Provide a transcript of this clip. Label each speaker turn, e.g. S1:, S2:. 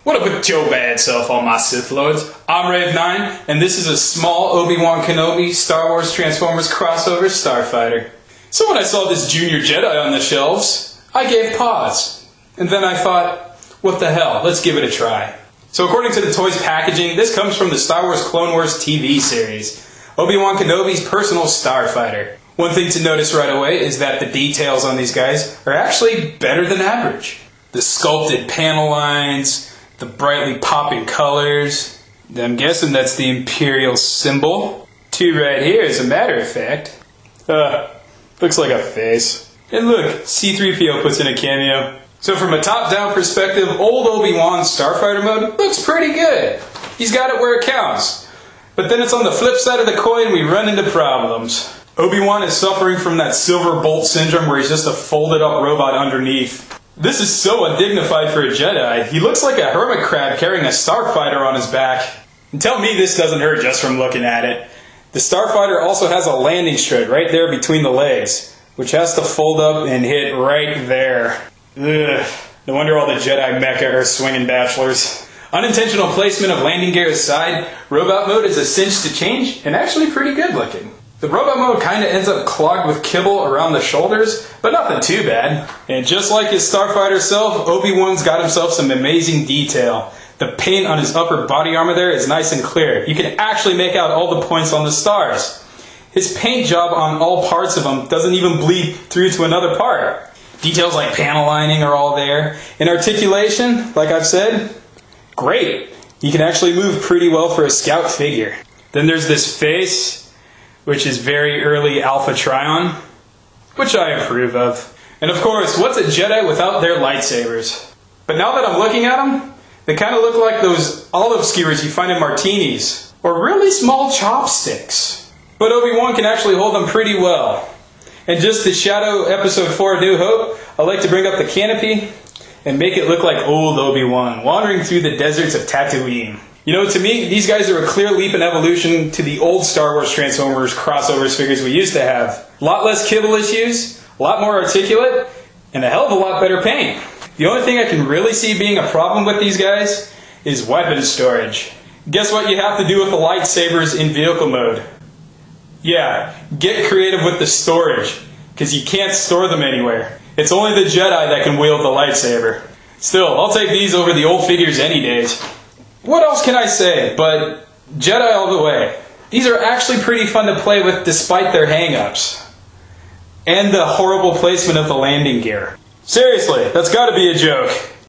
S1: What up with Joe Bad Self, all my Sith Lords? I'm Rave9, and this is a small Obi-Wan Kenobi Star Wars Transformers crossover starfighter. So when I saw this Junior Jedi on the shelves, I gave pause. And then I thought, what the hell, let's give it a try. So according to the toy's packaging, this comes from the Star Wars Clone Wars TV series, Obi-Wan Kenobi's personal starfighter. One thing to notice right away is that the details on these guys are actually better than average. The sculpted panel lines, the brightly popping colors. I'm guessing that's the Imperial symbol. Two right here, as a matter of fact. Looks like a face. And look, C-3PO puts in a cameo. So from a top-down perspective, old Obi-Wan's starfighter mode looks pretty good. He's got it where it counts. But then it's on the flip side of the coin we run into problems. Obi-Wan is suffering from that silver bolt syndrome where he's just a folded-up robot underneath. This is so undignified for a Jedi. He looks like a hermit crab carrying a starfighter on his back. And tell me this doesn't hurt just from looking at it. The starfighter also has a landing strip right there between the legs, which has to fold up and hit right there. Ugh. No wonder all the Jedi mecha are swinging bachelors. Unintentional placement of landing gear aside, robot mode is a cinch to change and actually pretty good looking. The robot mode kind of ends up clogged with kibble around the shoulders, but nothing too bad. And just like his starfighter self, Obi-Wan's got himself some amazing detail. The paint on his upper body armor there is nice and clear. You can actually make out all the points on the stars. His paint job on all parts of him doesn't even bleed through to another part. Details like panel lining are all there. And articulation, like I've said, great. He can actually move pretty well for a scout figure. Then there's this face, which is very early Alpha Trion, which I approve of. And of course, what's a Jedi without their lightsabers? But now that I'm looking at them, they kind of look like those olive skewers you find in martinis, or really small chopsticks. But Obi-Wan can actually hold them pretty well. And just to shadow Episode 4 A New Hope, I like to bring up the canopy and make it look like old Obi-Wan, wandering through the deserts of Tatooine. You know, to me, these guys are a clear leap in evolution to the old Star Wars Transformers crossovers figures we used to have. A lot less kibble issues, a lot more articulate, and a hell of a lot better paint. The only thing I can really see being a problem with these guys is weapon storage. Guess what you have to do with the lightsabers in vehicle mode? Yeah, get creative with the storage, because you can't store them anywhere. It's only the Jedi that can wield the lightsaber. Still, I'll take these over the old figures any days. What else can I say but Jedi all the way? These are actually pretty fun to play with despite their hang-ups. And the horrible placement of the landing gear. Seriously, that's gotta be a joke.